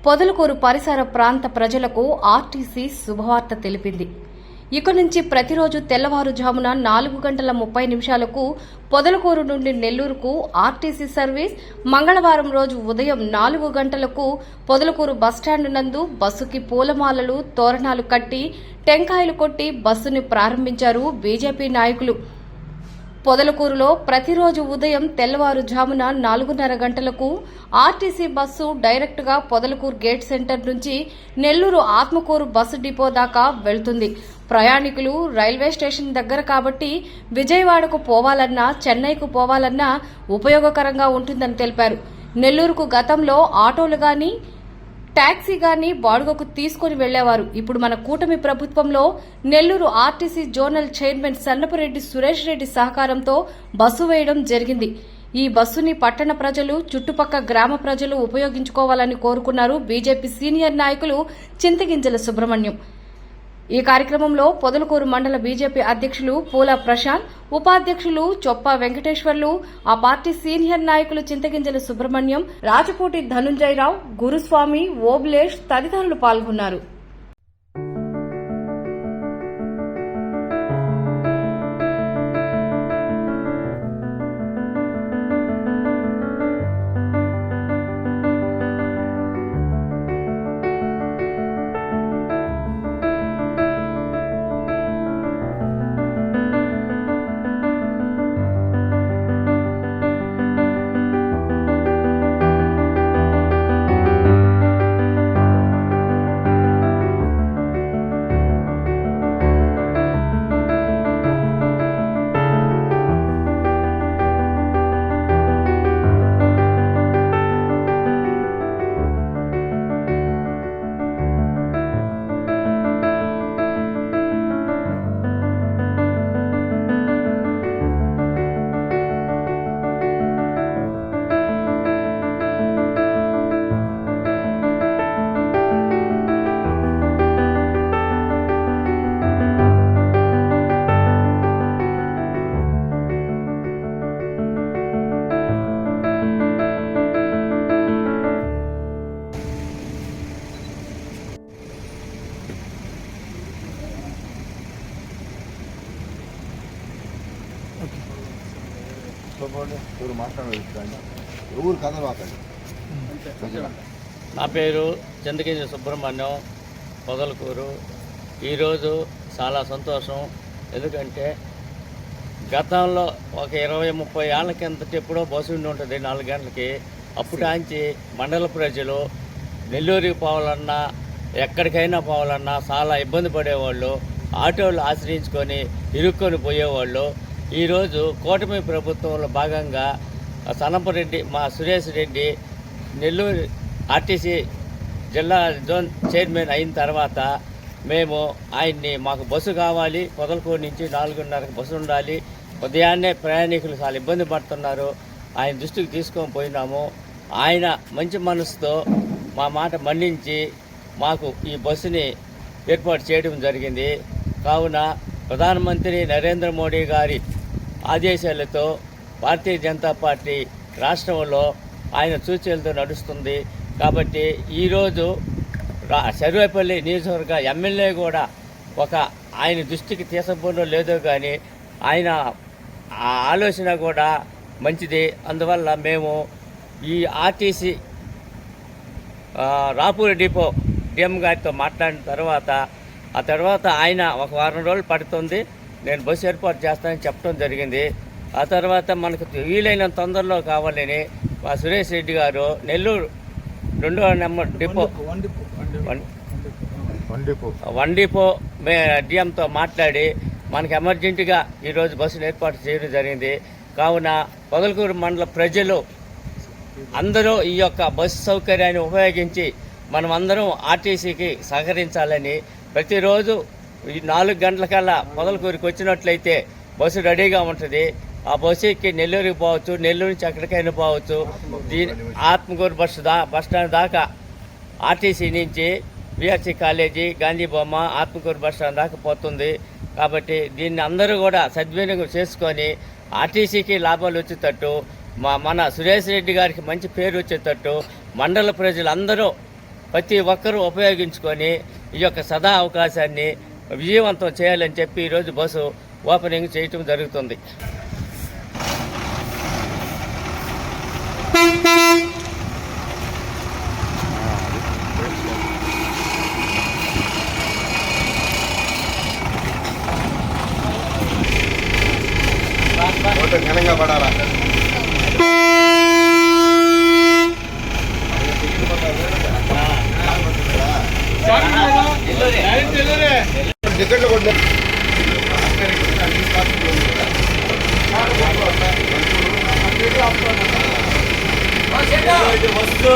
పొదలకూరు పరిసర ప్రాంత ప్రజలకు ఆర్టీసీ శుభవార్త తెలిపింది. ఇక నుంచి ప్రతిరోజు తెల్లవారుజామున 4:30 పొదలకూరు నుండి నెల్లూరుకు ఆర్టీసీ సర్వీస్, మంగళవారం రోజు ఉదయం 4 గంటలకు పొదలకూరు బస్టాండ్ నందు బస్సుకి పూలమాలలు, తోరణాలు కట్టి టెంకాయలు కొట్టి బస్సుని ప్రారంభించారు బీజేపీ నాయకులు. పొదలకూరులో ప్రతిరోజు ఉదయం తెల్లవారుజామున 4:30 గంటలకు ఆర్టీసీ బస్సు డైరెక్టుగా పొదలకూరు గేట్ సెంటర్ నుంచి నెల్లూరు ఆత్మకూరు బస్సు డిపో దాకా వెళ్తుంది. ప్రయాణికులు రైల్వే స్టేషన్ దగ్గర కాబట్టి విజయవాడకు పోవాలన్నా, చెన్నైకు పోవాలన్నా ఉపయోగకరంగా ఉంటుందని తెలిపారు. నెల్లూరుకు గతంలో ఆటోలు గాని, టాక్సీ గాని బాడుగకు తీసుకుని వెళ్లేవారు. ఇప్పుడు మన కూటమి ప్రభుత్వంలో Nellore RTC zonal chairman Sannapareddy Suresh Reddy సహకారంతో బస్సు వేయడం జరిగింది. ఈ బస్సుని పట్టణ ప్రజలు, చుట్టుపక్కల గ్రామ ప్రజలు ఉపయోగించుకోవాలని కోరుకున్నారు బీజేపీ సీనియర్ నాయకులు చింతగింజల సుబ్రహ్మణ్యం. ఈ కార్యక్రమంలో పొదలకూరు మండల బీజేపీ అధ్యక్షులు పూల ప్రశాంత్, ఉపాధ్యక్షులు చొప్ప వెంకటేశ్వర్లు, ఆ పార్టీ సీనియర్ నాయకులు చింతగింజల సుబ్రహ్మణ్యం, రాజపూటి ధనుంజయరావు, గురుస్వామి, ఓబులేష్ తదితరులు పాల్గొన్నారు. నా పేరు చింతగింజల సుబ్రహ్మణ్యం, పొదలకూరు. ఈరోజు చాలా సంతోషం. ఎందుకంటే గతంలో ఒక 20-30 ఏళ్ల కిందట ఎప్పుడో బస్సు ఉండి ఉంటుంది 4 గంటలకి. అప్పుడాంచి మండల ప్రజలు నెల్లూరుకి పోవాలన్నా, ఎక్కడికైనా పోవాలన్నా చాలా ఇబ్బంది పడేవాళ్ళు. ఆటోలు ఆశ్రయించుకొని ఇరుక్కొని పోయేవాళ్ళు. ఈరోజు కూటమి ప్రభుత్వంలో భాగంగా సన్నపరెడ్డి మా సురేష్ రెడ్డి నెల్లూరు ఆర్టీసీ జిల్లా జోన్ చైర్మన్ అయిన తర్వాత మేము ఆయన్ని, మాకు బస్సు కావాలి, పొదలకూరు నుంచి 4:30కి బస్సు ఉండాలి, ఉదయాన్నే ప్రయాణికులు చాలా ఇబ్బంది పడుతున్నారు, ఆయన దృష్టికి తీసుకొని పోయినాము. ఆయన మంచి మనసుతో మా మాట మన్నించి మాకు ఈ బస్సుని ఏర్పాటు చేయడం జరిగింది. కావున ప్రధానమంత్రి నరేంద్ర మోడీ గారి ఆదేశాలతో భారతీయ జనతా పార్టీ రాష్ట్రంలో ఆయన సూచనలతో నడుస్తుంది. కాబట్టి ఈరోజు సర్వేపల్లి నియోజకవర్గ ఎమ్మెల్యే కూడా ఆయన దృష్టికి తీసుకుపోవడం లేదో కానీ ఆయన ఆలోచన కూడా మంచిది. అందువల్ల మేము ఈ ఆర్టీసీ రాపూర్ డిపో డిఎం గారితో మాట్లాడిన తర్వాత ఆయన ఒక వారం రోజులు పడుతుంది, నేను బస్సు ఏర్పాటు చేస్తానని చెప్పడం జరిగింది. ఆ తర్వాత మనకు వీలైన తొందరలో కావాలని మా సురేష్ రెడ్డి గారు నెల్లూరు 2వ నెంబర్ డిపో వన్ డిపో డిఎంతో మాట్లాడి మనకు ఎమర్జెంటుగా ఈరోజు బస్సును ఏర్పాటు చేయడం జరిగింది. కావున పొదలకూరు మండల ప్రజలు అందరూ ఈ యొక్క బస్సు సౌకర్యాన్ని ఉపయోగించి మనమందరం ఆర్టీసీకి సహకరించాలని, ప్రతిరోజు 4 గంటలకల్లా పొదలకూరుకి వచ్చినట్లయితే బస్సు రెడీగా ఉంటుంది. ఆ బస్సు ఎక్కి నెల్లూరుకి పోవచ్చు, నెల్లూరు నుంచి ఎక్కడికైనా పోవచ్చు. ఆత్మకూరు బస్ స్టాండ్ దాకా ఆర్టీసీ నుంచి బీఆర్సీ కాలేజీ, గాంధీ బొమ్మ, ఆత్మకూరు బస్ స్టాండ్ దాకా పోతుంది. కాబట్టి దీన్ని అందరూ కూడా సద్వినియోగం చేసుకొని ఆర్టీసీకి లాభాలు వచ్చేటట్టు, మన సురేష్ రెడ్డి గారికి మంచి పేరు వచ్చేటట్టు మండల ప్రజలందరూ ప్రతి ఒక్కరూ ఉపయోగించుకొని ఈ యొక్క సదా అవకాశాన్ని విజయవంతం చేయాలని చెప్పి ఈరోజు బస్సు ఓపెనింగ్ చేయటం జరుగుతుంది. ఘనంగా పడాలా టికెట్లు కొట్టే వస్తూ